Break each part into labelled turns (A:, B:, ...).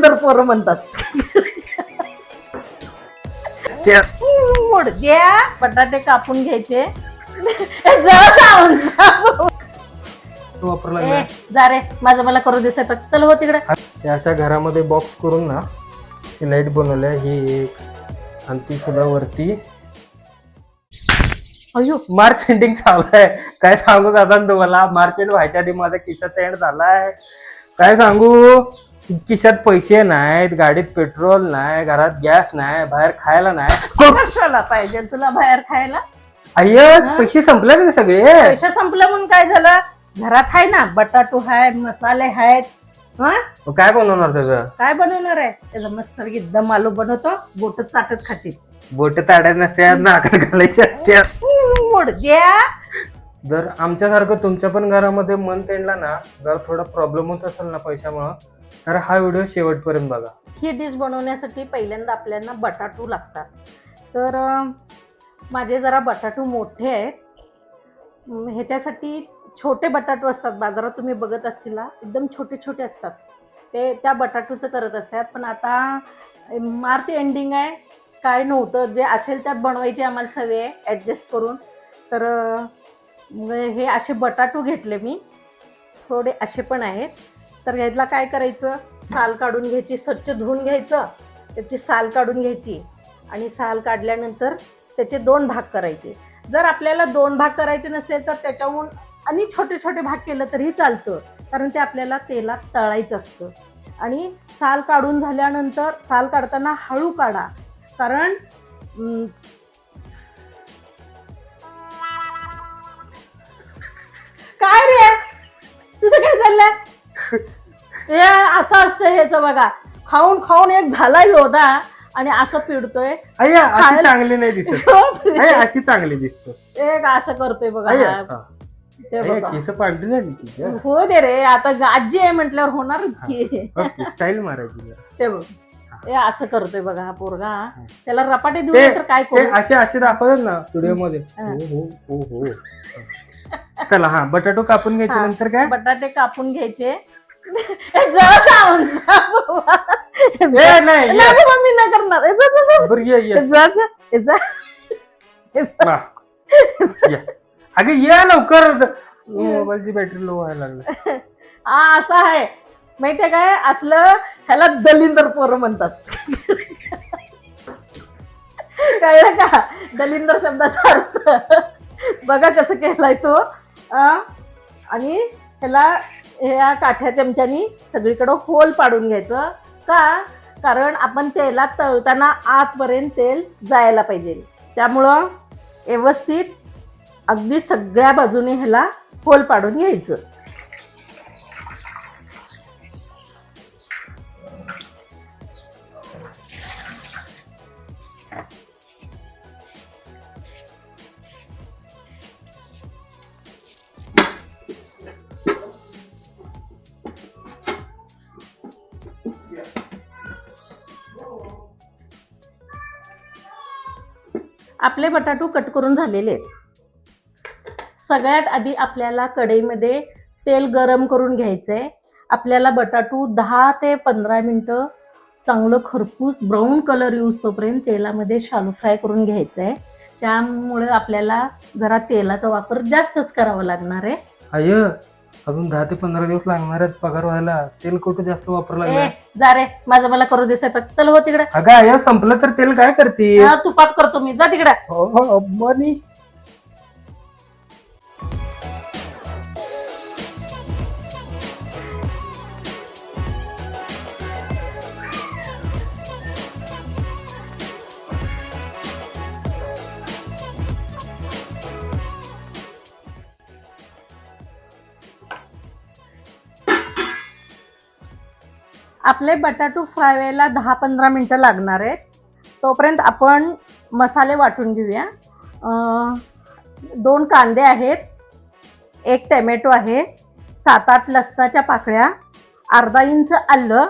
A: दलिंदर पोरं म्हणतात. मुडद्या बटाटे कापून घ्यायचे.
B: वापरला
A: जा रे, माझं मला करू दे स्वयंपाक. चल हो तिकडे.
B: अशा घरामध्ये बॉक्स करून ना लाईट बनवल्या ही एक, आणि ती सुद्धा वरती
A: अयो
B: मार्च एंडिंग चालू आहे. काय सांगू दादा तुम्हाला, मार्च एंड व्हायच्या आधी माझा खिशाचा एंड झालाय. काय सांगू, खिशात पैसे नाहीत, गाडीत पेट्रोल नाही, घरात गॅस नाही, बाहेर खायला नाही.
A: कशाला पाहिजे तुला बाहेर खायला?
B: अय्य पैसे संपले ना सगळे.
A: पैसे संपलं म्हणून काय झालं? घरात आहे ना, बटाटू आहे, मसाले आहेत.
B: काय बनवणार त्याचं?
A: काय बनवणार आहे त्याचं? मस्त दम आलू बनवतो, बोट चाटत खाची.
B: बोट ताड्या नसत्या, नाकात घालायच्या
A: असत्या.
B: जर आमच्यासारखं तुमच्या पण घरामध्ये मंथ एंडला ना जर थोडा प्रॉब्लेम होत असेल ना पैशामुळे, तर हा व्हिडिओ शेवटपर्यंत बघा.
A: ही डिश बनवण्यासाठी पहिल्यांदा आपल्याला बटाटू लागतात. तर माझे जरा बटाटू मोठे आहेत. ह्याच्यासाठी छोटे बटाटू असतात बाजारात, तुम्ही बघत असतील एकदम छोटे छोटे असतात, ते त्या बटाटूचं करत असतात. पण आता मार्च एंडिंग आहे, काय नव्हतं, जे असेल त्यात बनवायची आम्हाला सवय आहे ॲडजस्ट करून. तर हे असे बटाटू घेतले मी, थोडे असे पण आहेत. तर ह्याला काय करायचं, साल काढून घ्यायची, स्वच्छ धुवून घ्यायचं, त्याची साल काढून घ्यायची, आणि साल काढल्यानंतर त्याचे 2 भाग करायचे. जर आपल्याला 2 भाग करायचे नसेल तर त्याच्याहून आणि छोटे छोटे भाग केलं तरीही चालतं, कारण ते आपल्याला तेलात तळायचं असतं. आणि साल काढून झाल्यानंतर साल काढताना हळू काढा, कारण काय रे तुझं काय चाललंय? हे असं असतं ह्याचं बघा, खाऊन खाऊन एक झालाय होता आणि असं पिडतोय.
B: अशी चांगली नाही दिसत, अशी चांगली दिसत.
A: एक असं करतोय बघा. ते बघा
B: केस पांढरी झाली.
A: हो दे रे, आता आजी आहे म्हटल्यावर होणारच की.
B: स्टाईल मारायची.
A: ते बघ, हे असं करतोय बघा हा पोरगा. त्याला रपाटे देऊ तर काय करू?
B: असे दाखवतात ना व्हिडिओ मध्ये. हो हो. चला हा, बटाटो कापून घ्यायचे. नंतर काय?
A: बटाटे कापून घ्यायचे. मी नाही करणार.
B: अगं या लवकर, मोबाईलची बॅटरी लो व्हायला लागली.
A: हा असं आहे माहितीये काय, असलं ह्याला दलिंदर पोरं म्हणतात. कळलं का दलिंदर शब्दाचा अर्थ? बघा कसं केलाय तो. आणि ह्याला ह्या काठ्या चमच्यानी सगळीकडं होल पाडून घ्यायचं. का? कारण आपण तेलात तळताना आतपर्यंत तेल जायला पाहिजे, त्यामुळं व्यवस्थित अगदी सगळ्या बाजूने ह्याला होल पाडून घ्यायचं. आपले बटाटू कट करून झालेले आहेत. सगळ्यात आधी आपल्याला कढईमध्ये तेल गरम करून घ्यायचं आहे. आपल्याला बटाटू 10 ते 15 मिनटं चांगलं खरपूस ब्राऊन कलर येऊस तोपर्यंत तेलामध्ये शालो फ्राय करून घ्यायचं आहे. त्यामुळे आपल्याला जरा तेलाचा वापर जास्तच करावा लागणार आहे.
B: अजून 10 ते 15 दिवस लागणार आहेत पगार व्हायला. तेल कुठं जास्त वापरला?
A: जा रे, माझं मला करू दे स्वयंपाक. चल हो तिकडे.
B: अगं संपलं तर तेल काय करते?
A: तुपात करतो मी, जा तिकडे.
B: हो.
A: आपले बटाटू फ्राय व्हायला 10-15 मिनटं लागणार आहेत. तोपर्यंत आपण मसाले वाटून घेऊया. 2 कांदे आहेत, 1 टमॅटो आहे, 7-8 लसणाच्या पाकळ्या, अर्धा इंच आलं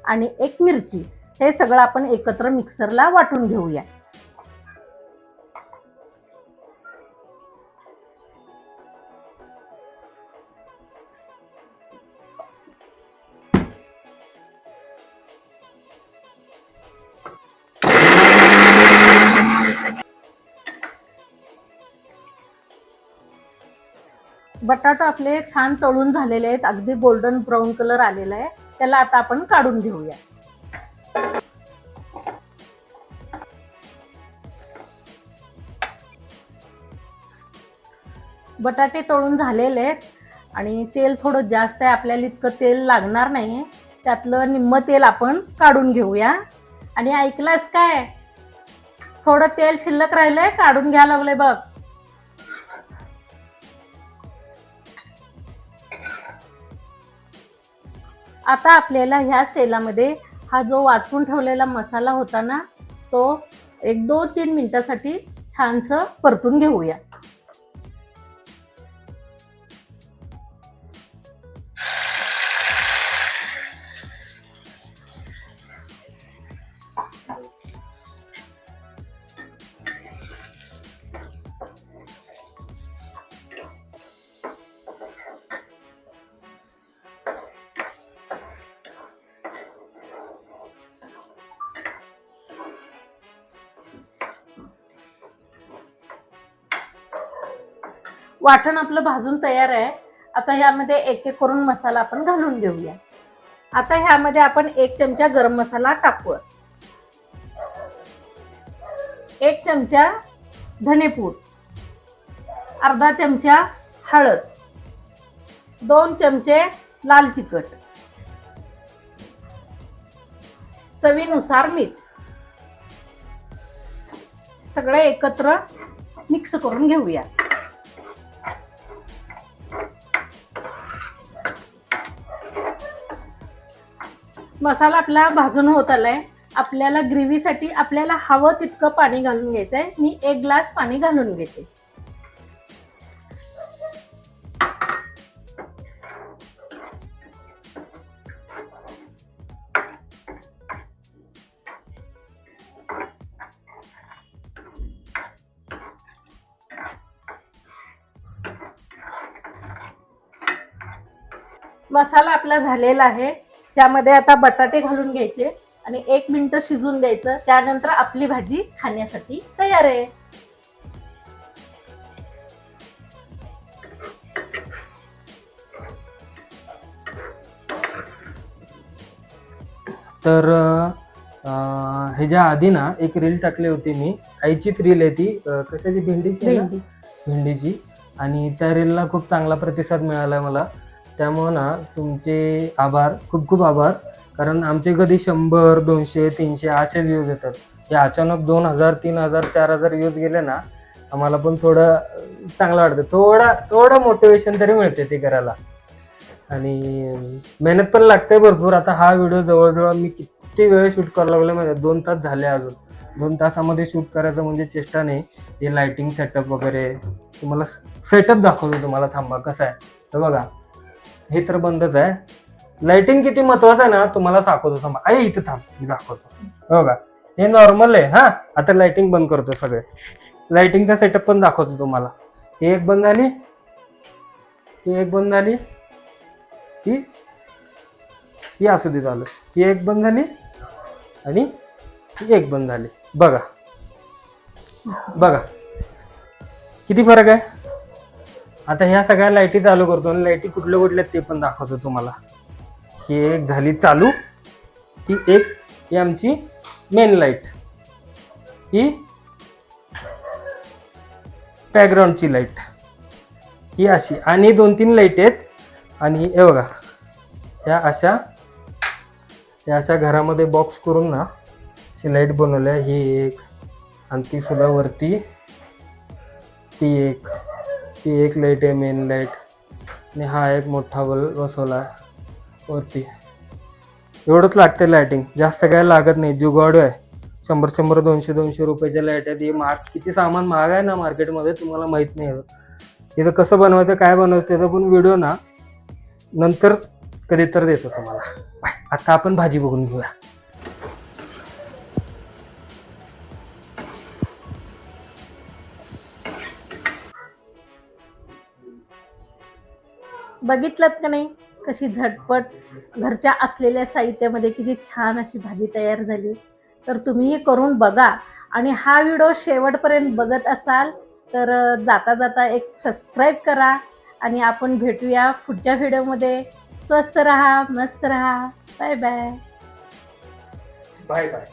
A: आणि 1 मिरची. हे सगळं आपण एकत्र मिक्सरला वाटून घेऊया. बटाटा आपले छान तळून झालेले आहेत, अगदी गोल्डन ब्राऊन कलर आलेला आहे. त्याला आता आपण काढून घेऊया. बटाटे तळून झालेले आहेत आणि तेल थोडं जास्त आहे, आपल्याला इतकं तेल लागणार नाही. त्यातलं निम्म तेल आपण काढून घेऊया. आणि ऐकलंस काय, थोडं तेल शिल्लक राहिलंय, काढून घ्या लागलंय बघ. आता आपल्याला ह्याच तेलामध्ये हा जो वाटून ठेवलेला मसाला होता ना, तो 1-2-3 मिनिटासाठी छानसं परतून घेऊया. वाटण आपलं भाजून तयार आहे. आता ह्यामध्ये एक एक करून मसाला आपण घालून घेऊया. आता ह्यामध्ये आपण 1 चमचा गरम मसाला टाकू, 1 चमचा धनेपूड, अर्धा चमचा हळद, 2 चमचे लाल तिखट, चवीनुसार मीठ, सगळे एकत्र मिक्स करून घेऊया. मसाला आपला भाजून होत आलाय. आपल्याला ग्रेव्हीसाठी आपल्याला हवं तितकं पाणी घालून घ्यायचं आहे. मी 1 ग्लास पाणी घालून घेते. मसाला आपला झालेला आहे. त्यामध्ये आता बटाटे घालून घ्यायचे आणि 1 मिनिट शिजून द्यायचं. त्यानंतर आपली भाजी खाण्यासाठी तयार आहे.
B: तर ह्याच्या आधी ना एक रील टाकली होती मी, आईचीच रील आहे ती, कशाची, भेंडीची आहे ना? भेंडीची. आणि त्या रीलला खूप चांगला प्रतिसाद मिळाला मला. त्यामुळं ना तुमचे आभार, खूप खूप आभार. कारण आमचे कधी 100, 200, 300 असे व्ह्यूज येतात. हे अचानक 2000, 3000, 4000 व्ह्यूज गेले ना, आम्हाला पण थोडं चांगलं वाटतं. थोडं मोटिवेशन तरी मिळते ते करायला. आणि मेहनत पण लागते भरपूर. आता हा व्हिडिओ जवळजवळ मी किती वेळ शूट करायला लागलो म्हणजे 2 तास झाले. अजून 2 तासामध्ये शूट करायचं म्हणजे चेष्टा नाही. हे लाइटिंग सेटअप वगैरे तुम्हाला सेटअप दाखवतो तुम्हाला. थांबा, कसं आहे तर बघा, हे तर बंदच आहे. लाइटिंग किती महत्वाचं आहे ना तुम्हाला दाखवतो. थांबा, आई इथं थांब, मी दाखवतो. बघा, हे नॉर्मल आहे. हा, आता लाइटिंग बंद करतो. सगळे लाइटिंगचा सेटअप पण दाखवतो तुम्हाला. ही एक बंद झाली, ही एक बंद झाली, ही असू दे चालू, ही एक बंद झाली आणि ही एक बंद झाली. बघा बघा किती फरक आहे. आता ह्या सगळ्या लाईटी चालू करतो आणि लाईटी कुठल्या कुठल्या ते पण दाखवतो तुम्हाला. ही एक झाली चालू, ही आमची मेन लाईट, ही बॅकग्राऊंडची लाईट, ही अशी. आणि 2-3 लाईट आहेत. आणि हे बघा, या अशा घरामध्ये बॉक्स करून ना अशी लाईट बनवल्या. ही एक, आणि ती सुद्धा वरती ती एक लाईट आहे, मेन लाईट. आणि हा एक मोठा बल्ब बसवला वरती. एवढंच लागते लाईटिंग, जास्त काय लागत नाही. जुगाडू आहे. 100, 200 रुपयाच्या लाईट आहेत. हे किती सामान महाग आहे ना मार्केटमध्ये, तुम्हाला माहित नाही. इथं कसं बनवायचं, काय बनवायचं त्याचा पण व्हिडिओ ना नंतर कधी तर देतो तुम्हाला. आता आपण भाजी बघून घेऊया.
A: बघितलं का नाही, कशी झटपट घरच्या असलेल्या साहित्यामध्ये किती छान अशी भाजी तयार झाली. तर तुम्ही करून बघा. आणि हा व्हिडिओ शेवटपर्यंत बघत असाल तर जाता जाता एक सबस्क्राईब करा आणि आपण भेटूया पुढच्या व्हिडिओमध्ये. स्वस्त राहा, मस्त राहा. Bye bye.
B: Bye bye.